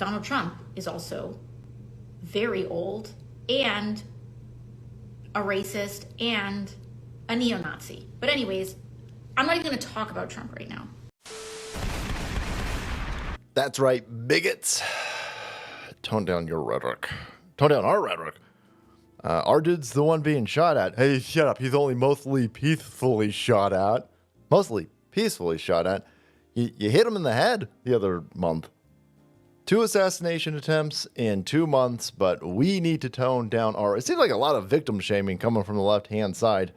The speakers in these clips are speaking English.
Donald Trump is also very old and a racist and a neo-Nazi. But anyways, I'm not even going to talk about Trump right now. That's right, bigots. Tone down your rhetoric. Tone down our rhetoric. Our dude's the one being shot at. Hey, shut up. He's only mostly peacefully shot at. Mostly peacefully shot at. You hit him in the head the other month. 2 assassination attempts in 2 months, but we need to tone down our... It seems like a lot of victim shaming coming from the left-hand side.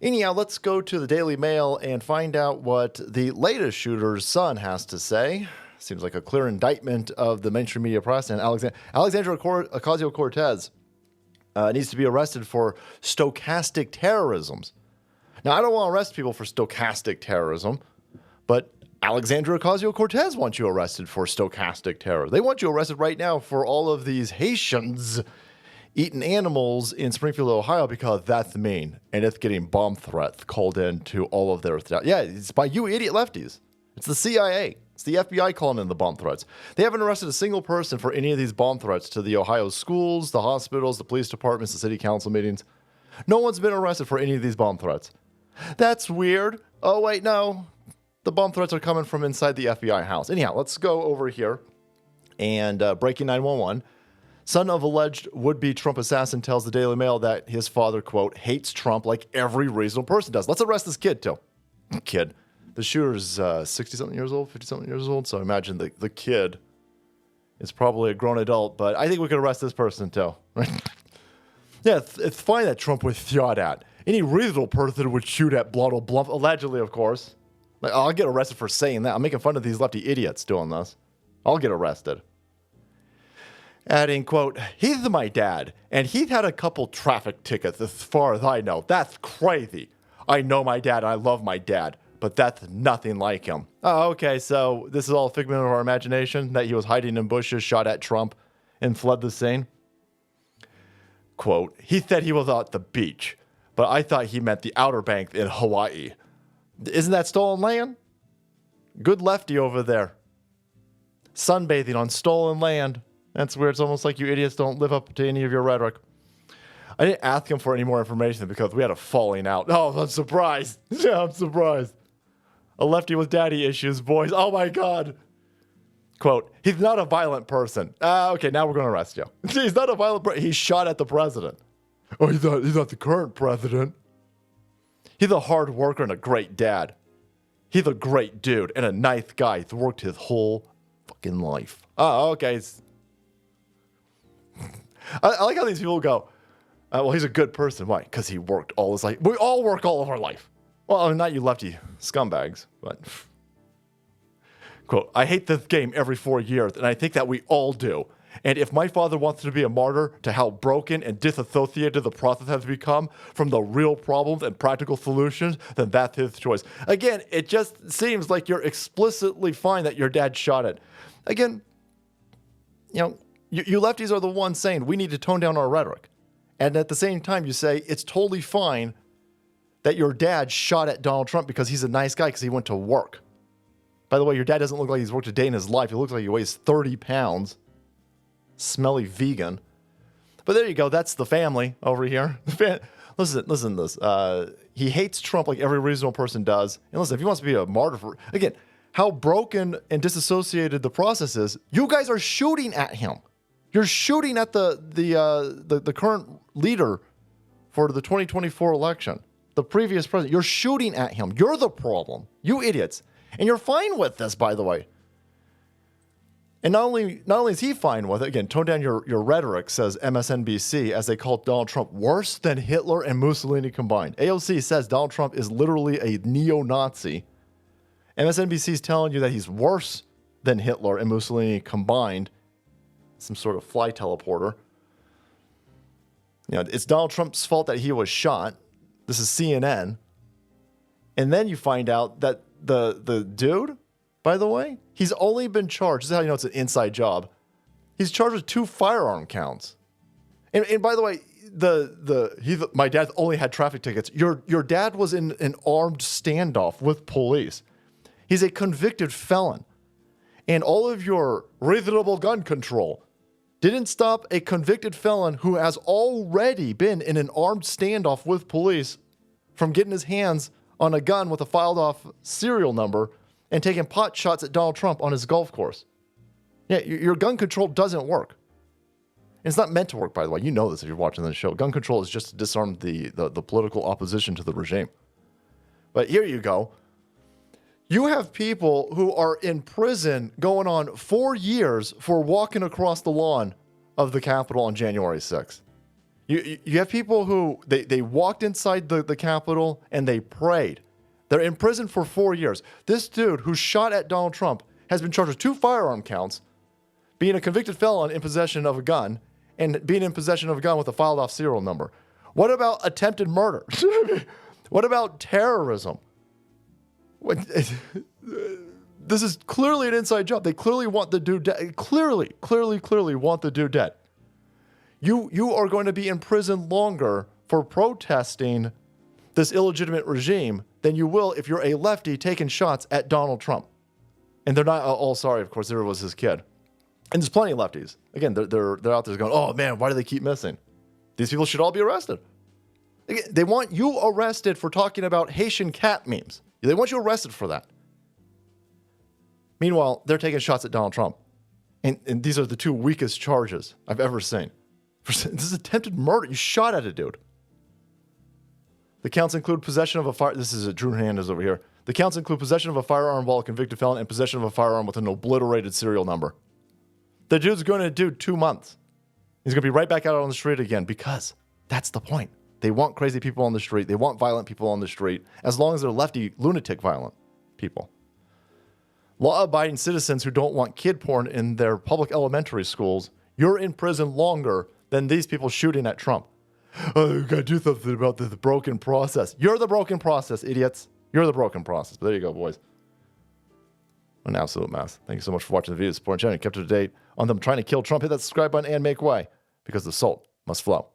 Anyhow, let's go to the Daily Mail and find out what the latest shooter's son has to say. Seems like a clear indictment of the mainstream media press. And Alexandria Ocasio-Cortez needs to be arrested for stochastic terrorisms. Now, I don't want to arrest people for stochastic terrorism, but Alexandria Ocasio-Cortez wants you arrested for stochastic terror. They want you arrested right now for all of these Haitians eating animals in Springfield, Ohio, because that's mean. And it's getting bomb threats called in to all of their... Yeah, it's by you idiot lefties. It's the CIA. It's the FBI calling in the bomb threats. They haven't arrested a single person for any of these bomb threats to the Ohio schools, the hospitals, the police departments, the city council meetings. No one's been arrested for any of these bomb threats. That's weird. Oh, wait, no. The bomb threats are coming from inside the FBI house. Anyhow, let's go over here and breaking 911. Son of alleged would-be Trump assassin tells the Daily Mail that his father, quote, hates Trump like every reasonable person does. Let's arrest this kid, too. Kid. The shooter's 60-something years old, 50-something years old, so imagine the kid is probably a grown adult, but I think we could arrest this person, too. Yeah, it's fine that Trump was shot at. Any reasonable person would shoot at Blotto Bluff, allegedly, of course. Like, I'll get arrested for saying that. I'm making fun of these lefty idiots doing this. I'll get arrested. Adding, quote, he's my dad, and he's had a couple traffic tickets as far as I know. That's crazy. I know my dad, and I love my dad, but that's nothing like him. Oh, okay, so this is all a figment of our imagination, that he was hiding in bushes, shot at Trump, and fled the scene? Quote, he said he was at the beach, but I thought he meant the Outer Banks in Hawaii. Isn't that stolen land? Good lefty over there. Sunbathing on stolen land. That's weird. It's almost like you idiots don't live up to any of your rhetoric. I didn't ask him for any more information because we had a falling out. Oh, I'm surprised. Yeah, I'm surprised. A lefty with daddy issues, boys. Oh, my God. Quote, he's not a violent person. Okay, now we're going to arrest you. He's not a violent person. He shot at the president. Oh, he's not the current president. He's a hard worker and a great dad. He's a great dude and a nice guy. He's worked his whole fucking life. Oh, okay. I like how these people go, well, he's a good person. Why? Because he worked all his life. We all work all of our life. Well, I mean, not you lefty scumbags, but... Quote, I hate this game every 4 years, and I think that we all do. And if my father wants to be a martyr to how broken and disassociated the process has become from the real problems and practical solutions, then that's his choice. Again, it just seems like you're explicitly fine that your dad shot it. Again, you know, you lefties are the ones saying we need to tone down our rhetoric. And at the same time, you say it's totally fine that your dad shot at Donald Trump because he's a nice guy because he went to work. By the way, your dad doesn't look like he's worked a day in his life. He looks like he weighs 30 pounds. Smelly vegan. But there you go. That's the family over here. Listen to this. He hates Trump like every reasonable person does. And listen, if he wants to be a martyr for... Again, how broken and disassociated the process is, you guys are shooting at him. You're shooting at the current leader for the 2024 election. The previous president. You're shooting at him. You're the problem. You idiots. And you're fine with this, by the way. And not only is he fine with it, again, tone down your rhetoric, says MSNBC, as they call Donald Trump worse than Hitler and Mussolini combined. AOC says Donald Trump is literally a neo-Nazi. MSNBC is telling you that he's worse than Hitler and Mussolini combined. Some sort of fly teleporter. You know, it's Donald Trump's fault that he was shot. This is CNN. And then you find out that the dude, by the way, he's only been charged. This is how you know it's an inside job. He's charged with 2 firearm counts. And by the way, my dad only had traffic tickets. Your dad was in an armed standoff with police. He's a convicted felon. and all of your reasonable gun control didn't stop a convicted felon who has already been in an armed standoff with police from getting his hands on a gun with a filed off serial number and taking pot shots at Donald Trump on his golf course. Yeah, your gun control doesn't work. It's not meant to work, by the way. You know this if you're watching this show. Gun control is just to disarm the political opposition to the regime. But here you go. You have people who are in prison going on 4 years for walking across the lawn of the Capitol on January 6th. You have people who, they walked inside the Capitol and they prayed. They're in prison for 4 years. This dude who shot at Donald Trump has been charged with 2 firearm counts, being a convicted felon in possession of a gun, and being in possession of a gun with a filed off serial number. What about attempted murder? What about terrorism? This is clearly an inside job. They clearly want the dude dead. Clearly want the dude dead. You are going to be in prison longer for protesting this illegitimate regime than you will if you're a lefty taking shots at Donald Trump. And they're not all sorry, of course, there was his kid. And there's plenty of lefties. Again, they're out there going, oh man, why do they keep missing? These people should all be arrested. Again, they want you arrested for talking about Haitian cat memes. They want you arrested for that. Meanwhile, they're taking shots at Donald Trump. And these are the 2 weakest charges I've ever seen. This is attempted murder. You shot at a dude. The counts include possession of a fire. This is Drew Hernandez over here. The counts include possession of a firearm while a convicted felon and possession of a firearm with an obliterated serial number. The dude's going to do 2 months. He's going to be right back out on the street again because that's the point. They want crazy people on the street. They want violent people on the street, as long as they're lefty, lunatic, violent people. Law-abiding citizens who don't want kid porn in their public elementary schools, you're in prison longer than these people shooting at Trump. Oh, you got to do something about the broken process. You're the broken process, idiots. You're the broken process. But there you go, boys. An absolute mess. Thank you so much for watching the video. Supporting the channel. Kept up to date on them trying to kill Trump. Hit that subscribe button and make way, because the salt must flow.